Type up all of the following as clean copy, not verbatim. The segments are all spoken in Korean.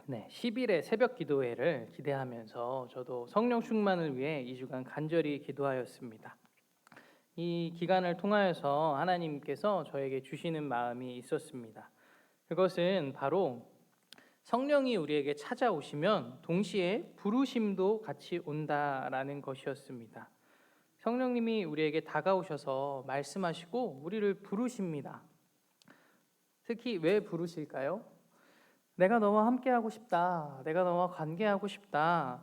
네, 10일의 새벽 기도회를 기대하면서 저도 성령 충만을 위해 2주간 간절히 기도하였습니다. 이 기간을 통하여서 하나님께서 저에게 주시는 마음이 있었습니다. 그것은 바로 성령이 우리에게 찾아오시면 동시에 부르심도 같이 온다라는 것이었습니다. 성령님이 우리에게 다가오셔서 말씀하시고 우리를 부르십니다. 특히 왜 부르실까요? 내가 너와 함께하고 싶다. 내가 너와 관계하고 싶다.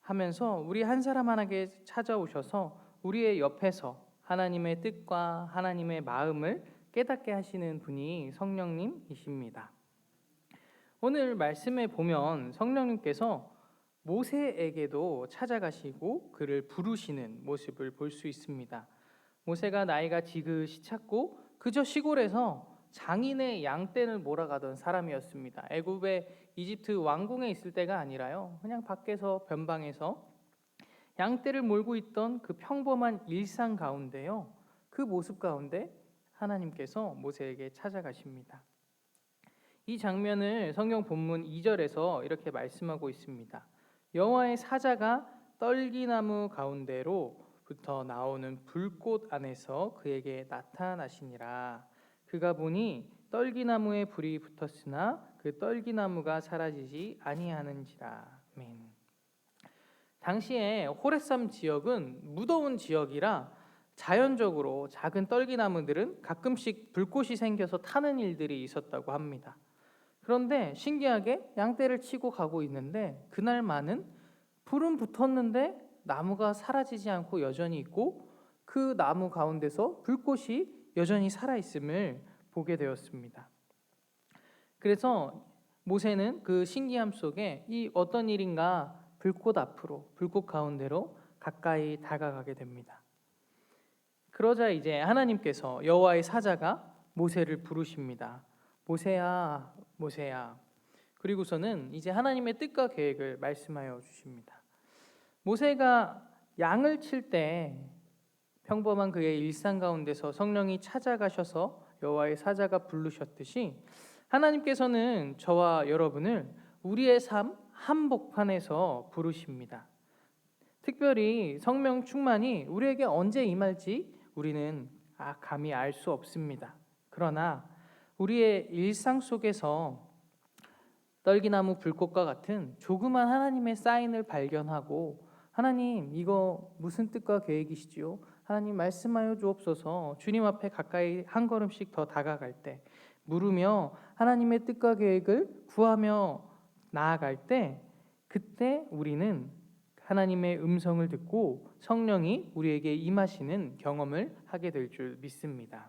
하면서 우리 한 사람 하나에게 찾아오셔서 우리의 옆에서 하나님의 뜻과 하나님의 마음을 깨닫게 하시는 분이 성령님이십니다. 오늘 말씀에 보면 성령님께서 모세에게도 찾아가시고 그를 부르시는 모습을 볼 수 있습니다. 모세가 나이가 지긋이 찼고 그저 시골에서 장인의 양떼를 몰아가던 사람이었습니다. 애굽의 이집트 왕궁에 있을 때가 아니라요. 그냥 밖에서 변방에서 양떼를 몰고 있던 그 평범한 일상 가운데요. 그 모습 가운데 하나님께서 모세에게 찾아가십니다. 이 장면을 성경 본문 2절에서 이렇게 말씀하고 있습니다. 여호와의 사자가 떨기나무 가운데로부터 나오는 불꽃 안에서 그에게 나타나시니라. 그가 보니 떨기나무에 불이 붙었으나 그 떨기나무가 사라지지 아니하는지라. 아멘. 당시에 호레삼 지역은 무더운 지역이라 자연적으로 작은 떨기나무들은 가끔씩 불꽃이 생겨서 타는 일들이 있었다고 합니다. 그런데 신기하게 양떼를 치고 가고 있는데 그날만은 불은 붙었는데 나무가 사라지지 않고 여전히 있고 그 나무 가운데서 불꽃이 여전히 살아있음을 보게 되었습니다. 그래서 모세는 그 신기함 속에 이 어떤 일인가 불꽃 앞으로, 불꽃 가운데로 가까이 다가가게 됩니다. 그러자 이제 하나님께서 여호와의 사자가 모세를 부르십니다. 모세야, 모세야. 그리고서는 이제 하나님의 뜻과 계획을 말씀하여 주십니다. 모세가 양을 칠 때 평범한 그의 일상 가운데서 성령이 찾아가셔서 여호와의 사자가 부르셨듯이 하나님께서는 저와 여러분을 우리의 삶 한복판에서 부르십니다. 특별히 성령 충만이 우리에게 언제 임할지 우리는 감히 알 수 없습니다. 그러나 우리의 일상 속에서 떨기나무 불꽃과 같은 조그만 하나님의 사인을 발견하고 하나님 이거 무슨 뜻과 계획이시지요? 하나님 말씀하여 주옵소서. 주님 앞에 가까이 한 걸음씩 더 다가갈 때 물으며 하나님의 뜻과 계획을 구하며 나아갈 때 그때 우리는 하나님의 음성을 듣고 성령이 우리에게 임하시는 경험을 하게 될 줄 믿습니다.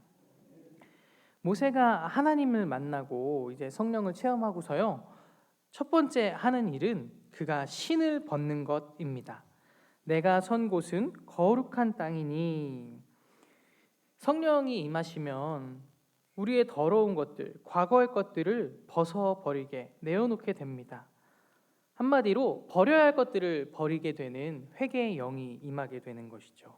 모세가 하나님을 만나고 이제 성령을 체험하고서요. 첫 번째 하는 일은 그가 신을 벗는 것입니다. 내가 선 곳은 거룩한 땅이니. 성령이 임하시면 우리의 더러운 것들, 과거의 것들을 벗어버리게 내어놓게 됩니다. 한마디로 버려야 할 것들을 버리게 되는 회개의 영이 임하게 되는 것이죠.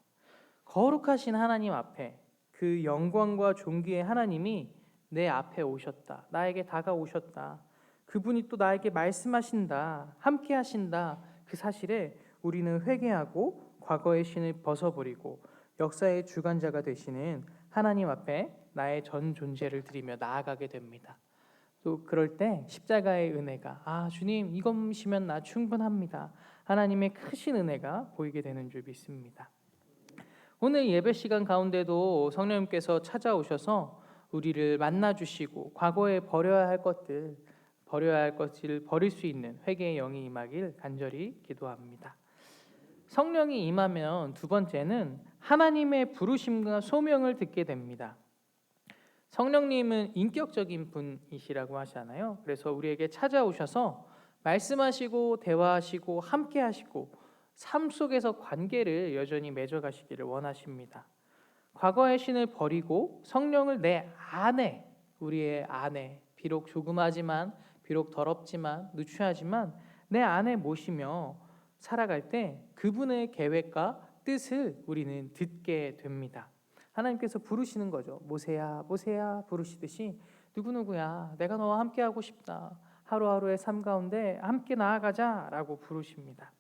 거룩하신 하나님 앞에 그 영광과 존귀의 하나님이 내 앞에 오셨다. 나에게 다가오셨다. 그분이 또 나에게 말씀하신다. 함께 하신다. 그 사실에 우리는 회개하고 과거의 신을 벗어버리고 역사의 주관자가 되시는 하나님 앞에 나의 전 존재를 드리며 나아가게 됩니다. 또 그럴 때 십자가의 은혜가 주님 이것이면 나 충분합니다. 하나님의 크신 은혜가 보이게 되는 줄 믿습니다. 오늘 예배 시간 가운데도 성령님께서 찾아오셔서 우리를 만나주시고 과거에 버려야 할 것을 버릴 수 있는 회개의 영이 임하길 간절히 기도합니다. 성령이 임하면 두 번째는 하나님의 부르심과 소명을 듣게 됩니다. 성령님은 인격적인 분이시라고 하잖아요. 그래서 우리에게 찾아오셔서 말씀하시고 대화하시고 함께 하시고 삶 속에서 관계를 여전히 맺어가시기를 원하십니다. 과거의 신을 버리고 성령을 내 안에, 우리의 안에, 비록 조그마지만, 비록 더럽지만, 누추하지만 내 안에 모시며 살아갈 때 그분의 계획과 뜻을 우리는 듣게 됩니다. 하나님께서 부르시는 거죠. 모세야, 모세야 부르시듯이 누구누구야, 내가 너와 함께하고 싶다. 하루하루의 삶 가운데 함께 나아가자라고 부르십니다.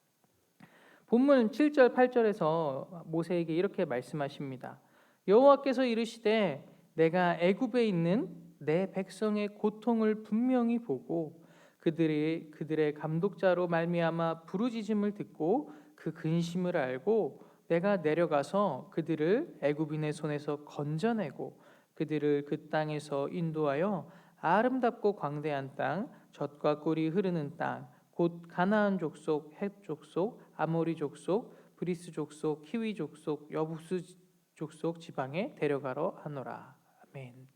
본문 7절 8절에서 모세에게 이렇게 말씀하십니다. 여호와께서 이르시되 내가 애굽에 있는 내 백성의 고통을 분명히 보고 그들의 감독자로 말미암아 부르짖음을 듣고 그 근심을 알고 내가 내려가서 그들을 애굽인의 손에서 건져내고 그들을 그 땅에서 인도하여 아름답고 광대한 땅, 젖과 꿀이 흐르는 땅, 곧 가나안 족속, 헷 족속, 아모리 족속, 브리스 족속, 히위 족속, 여부스 족속 지방에 데려가러 하노라. 아멘.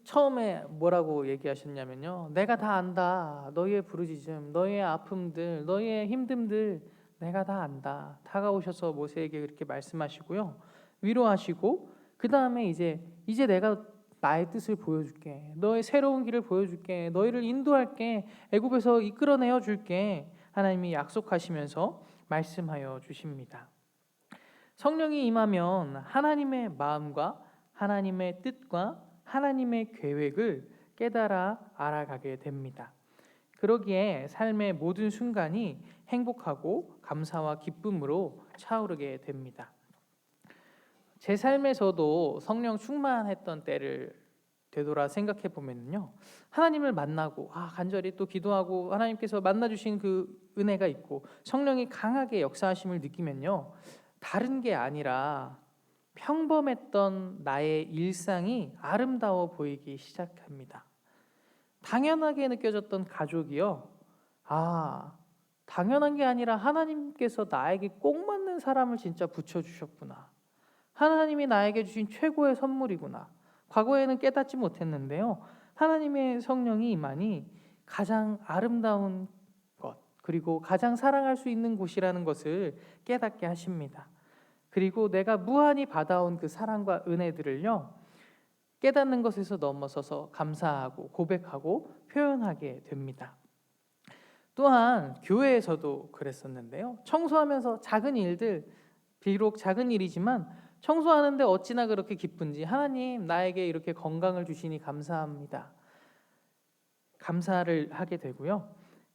처음에 뭐라고 얘기하셨냐면요. 내가 다 안다. 너희의 부르짖음, 너희의 아픔들, 너희의 힘듦들 내가 다 안다. 다가오셔서 모세에게 그렇게 말씀하시고요. 위로하시고 그 다음에 이제 내가 나의 뜻을 보여줄게. 너의 새로운 길을 보여줄게. 너희를 인도할게. 애굽에서 이끌어내어 줄게. 하나님이 약속하시면서 말씀하여 주십니다. 성령이 임하면 하나님의 마음과 하나님의 뜻과 하나님의 계획을 깨달아 알아가게 됩니다. 그러기에 삶의 모든 순간이 행복하고 감사와 기쁨으로 차오르게 됩니다. 제 삶에서도 성령 충만했던 때를 되돌아 생각해 보면요, 하나님을 만나고 간절히 또 기도하고 하나님께서 만나 주신 그 은혜가 있고 성령이 강하게 역사하심을 느끼면요, 다른 게 아니라 평범했던 나의 일상이 아름다워 보이기 시작합니다. 당연하게 느껴졌던 가족이요, 당연한 게 아니라 하나님께서 나에게 꼭 맞는 사람을 진짜 붙여주셨구나. 하나님이 나에게 주신 최고의 선물이구나. 과거에는 깨닫지 못했는데요, 하나님의 성령이 임하니 가장 아름다운 것, 그리고 가장 사랑할 수 있는 곳이라는 것을 깨닫게 하십니다. 그리고 내가 무한히 받아온 그 사랑과 은혜들을요, 깨닫는 것에서 넘어서서 감사하고 고백하고 표현하게 됩니다. 또한 교회에서도 그랬었는데요, 청소하면서 작은 일들, 비록 작은 일이지만 청소하는데 어찌나 그렇게 기쁜지, 하나님 나에게 이렇게 건강을 주시니 감사합니다. 감사를 하게 되고요,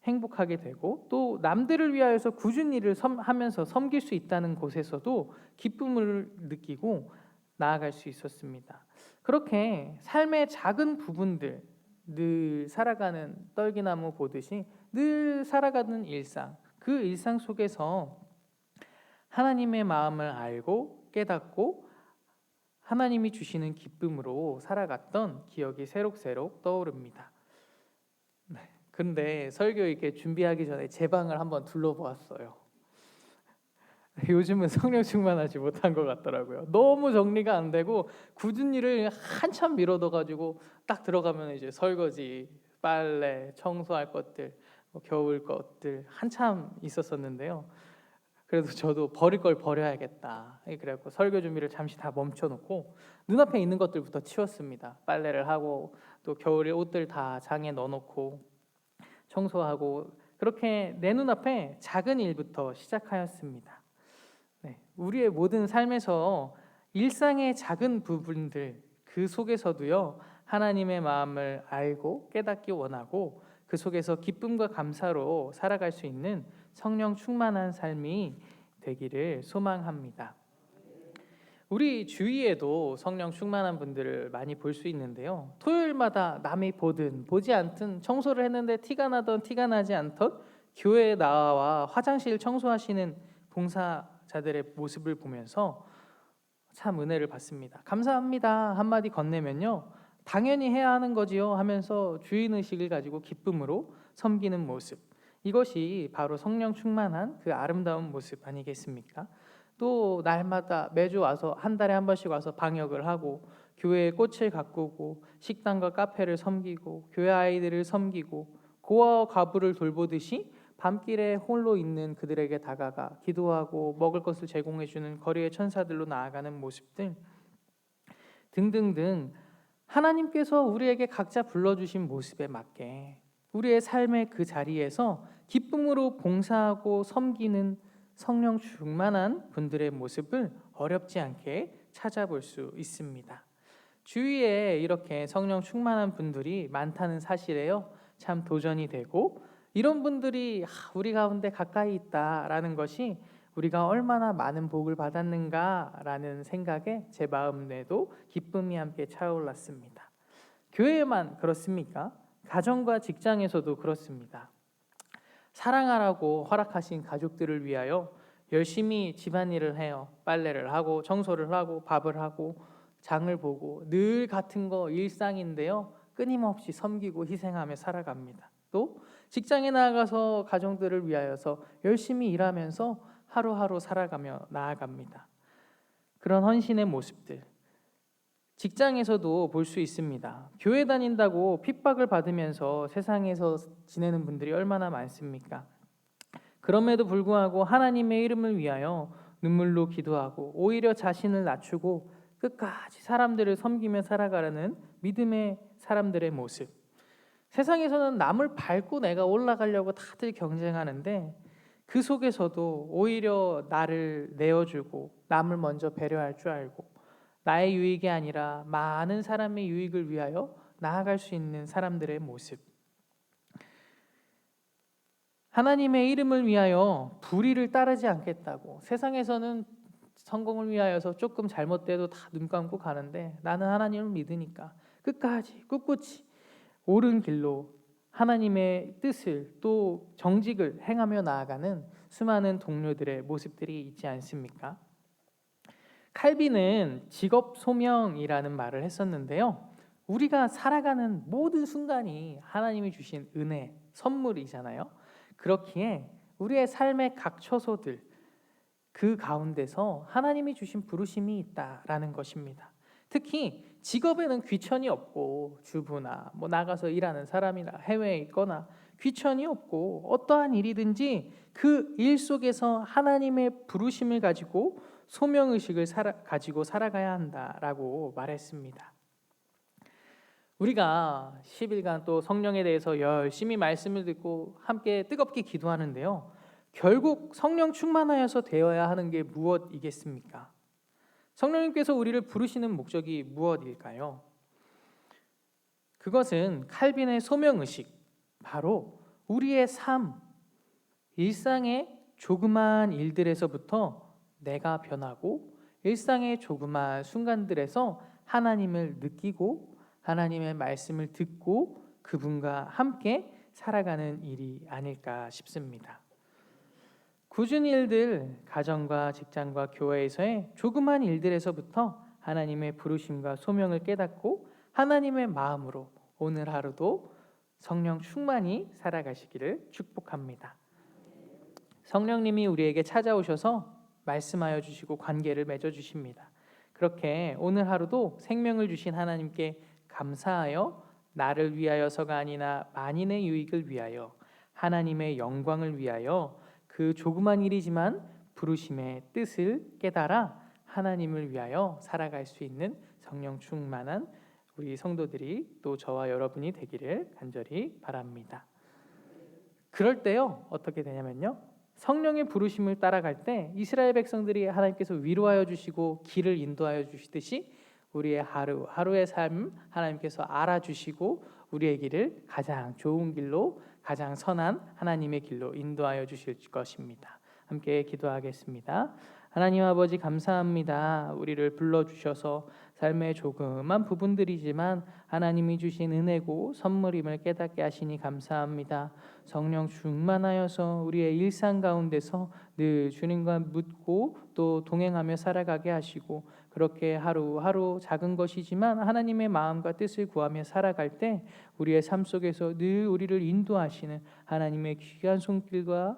행복하게 되고 또 남들을 위하여서 굳은 일을 하면서 섬길 수 있다는 곳에서도 기쁨을 느끼고 나아갈 수 있었습니다. 그렇게 삶의 작은 부분들, 늘 살아가는 떨기나무 보듯이 늘 살아가는 일상, 그 일상 속에서 하나님의 마음을 알고 깨닫고 하나님이 주시는 기쁨으로 살아갔던 기억이 새록새록 떠오릅니다. 근데 설교 이렇게 준비하기 전에 제 방을 한번 둘러보았어요. 요즘은 성령 충만하지 못한 것 같더라고요. 너무 정리가 안 되고 굳은 일을 한참 미뤄둬가지고 딱 들어가면 이제 설거지, 빨래, 청소할 것들, 겨울 것들 한참 있었었는데요. 그래도 저도 버릴 걸 버려야겠다. 그래갖고 설교 준비를 잠시 다 멈춰놓고 눈앞에 있는 것들부터 치웠습니다. 빨래를 하고 또 겨울에 옷들 다 장에 넣어놓고 청소하고, 그렇게 내 눈앞에 작은 일부터 시작하였습니다. 우리의 모든 삶에서 일상의 작은 부분들, 그 속에서도요, 하나님의 마음을 알고 깨닫기 원하고 그 속에서 기쁨과 감사로 살아갈 수 있는 성령 충만한 삶이 되기를 소망합니다. 우리 주위에도 성령 충만한 분들을 많이 볼 수 있는데요, 토요일마다 남이 보든 보지 않든 청소를 했는데 티가 나던 티가 나지 않던 교회에 나와 화장실 청소하시는 봉사자들의 모습을 보면서 참 은혜를 받습니다. 감사합니다 한마디 건네면요, 당연히 해야 하는 거지요 하면서 주인의식을 가지고 기쁨으로 섬기는 모습, 이것이 바로 성령 충만한 그 아름다운 모습 아니겠습니까? 또 날마다 매주 와서 한 달에 한 번씩 와서 방역을 하고 교회에 꽃을 가꾸고 식당과 카페를 섬기고 교회 아이들을 섬기고 고아와 과부를 돌보듯이 밤길에 홀로 있는 그들에게 다가가 기도하고 먹을 것을 제공해주는 거리의 천사들로 나아가는 모습들 등등등, 하나님께서 우리에게 각자 불러주신 모습에 맞게 우리의 삶의 그 자리에서 기쁨으로 봉사하고 섬기는 성령 충만한 분들의 모습을 어렵지 않게 찾아볼 수 있습니다. 주위에 이렇게 성령 충만한 분들이 많다는 사실에요. 참 도전이 되고 이런 분들이 우리 가운데 가까이 있다라는 것이 우리가 얼마나 많은 복을 받았는가라는 생각에 제 마음에도 기쁨이 함께 차올랐습니다. 교회만 그렇습니까? 가정과 직장에서도 그렇습니다. 사랑하라고 허락하신 가족들을 위하여 열심히 집안일을 해요. 빨래를 하고 청소를 하고 밥을 하고 장을 보고 늘 같은 거 일상인데요. 끊임없이 섬기고 희생하며 살아갑니다. 또 직장에 나가서 가정들을 위하여서 열심히 일하면서 하루하루 살아가며 나아갑니다. 그런 헌신의 모습들 직장에서도 볼 수 있습니다. 교회 다닌다고 핍박을 받으면서 세상에서 지내는 분들이 얼마나 많습니까? 그럼에도 불구하고 하나님의 이름을 위하여 눈물로 기도하고 오히려 자신을 낮추고 끝까지 사람들을 섬기며 살아가려는 믿음의 사람들의 모습. 세상에서는 남을 밟고 내가 올라가려고 다들 경쟁하는데 그 속에서도 오히려 나를 내어주고 남을 먼저 배려할 줄 알고 나의 유익이 아니라 많은 사람의 유익을 위하여 나아갈 수 있는 사람들의 모습. 하나님의 이름을 위하여 불의를 따르지 않겠다고 세상에서는 성공을 위하여서 조금 잘못돼도 다 눈 감고 가는데 나는 하나님을 믿으니까 끝까지 꿋꿋이 옳은 길로 하나님의 뜻을 또 정직을 행하며 나아가는 수많은 동료들의 모습들이 있지 않습니까? 칼빈은 직업 소명이라는 말을 했었는데요. 우리가 살아가는 모든 순간이 하나님이 주신 은혜, 선물이잖아요. 그렇기에 우리의 삶의 각 처소들 그 가운데서 하나님이 주신 부르심이 있다라는 것입니다. 특히 직업에는 귀천이 없고 주부나 나가서 일하는 사람이나 해외에 있거나 귀천이 없고 어떠한 일이든지 그 일 속에서 하나님의 부르심을 가지고 소명의식을 가지고 살아가야 한다라고 말했습니다. 우리가 10일간 또 성령에 대해서 열심히 말씀을 듣고 함께 뜨겁게 기도하는데요. 결국 성령 충만하여서 되어야 하는 게 무엇이겠습니까? 성령님께서 우리를 부르시는 목적이 무엇일까요? 그것은 칼빈의 소명의식, 바로 우리의 삶, 일상의 조그마한 일들에서부터 내가 변하고 일상의 조그마한 순간들에서 하나님을 느끼고 하나님의 말씀을 듣고 그분과 함께 살아가는 일이 아닐까 싶습니다. 굳은 일들, 가정과 직장과 교회에서의 조그만 일들에서부터 하나님의 부르심과 소명을 깨닫고 하나님의 마음으로 오늘 하루도 성령 충만히 살아가시기를 축복합니다. 성령님이 우리에게 찾아오셔서 말씀하여 주시고 관계를 맺어 주십니다. 그렇게 오늘 하루도 생명을 주신 하나님께 감사하여 나를 위하여서가 아니라 만인의 유익을 위하여 하나님의 영광을 위하여 그 조그만 일이지만 부르심의 뜻을 깨달아 하나님을 위하여 살아갈 수 있는 성령 충만한 우리 성도들이 또 저와 여러분이 되기를 간절히 바랍니다. 그럴 때요 어떻게 되냐면요, 성령의 부르심을 따라갈 때 이스라엘 백성들이 하나님께서 위로하여 주시고 길을 인도하여 주시듯이 우리의 하루하루의 삶 하나님께서 알아주시고 우리의 길을 가장 좋은 길로, 가장 선한 하나님의 길로 인도하여 주실 것입니다. 함께 기도하겠습니다. 하나님 아버지 감사합니다. 우리를 불러주셔서 삶의 조그만 부분들이지만 하나님이 주신 은혜고 선물임을 깨닫게 하시니 감사합니다. 성령 충만하여서 우리의 일상 가운데서 늘 주님과 묻고 또 동행하며 살아가게 하시고 그렇게 하루하루 작은 것이지만 하나님의 마음과 뜻을 구하며 살아갈 때 우리의 삶 속에서 늘 우리를 인도하시는 하나님의 귀한 손길과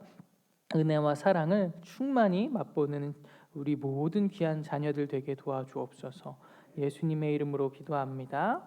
은혜와 사랑을 충만히 맛보는 우리 모든 귀한 자녀들 되게 도와주옵소서. 예수님의 이름으로 기도합니다.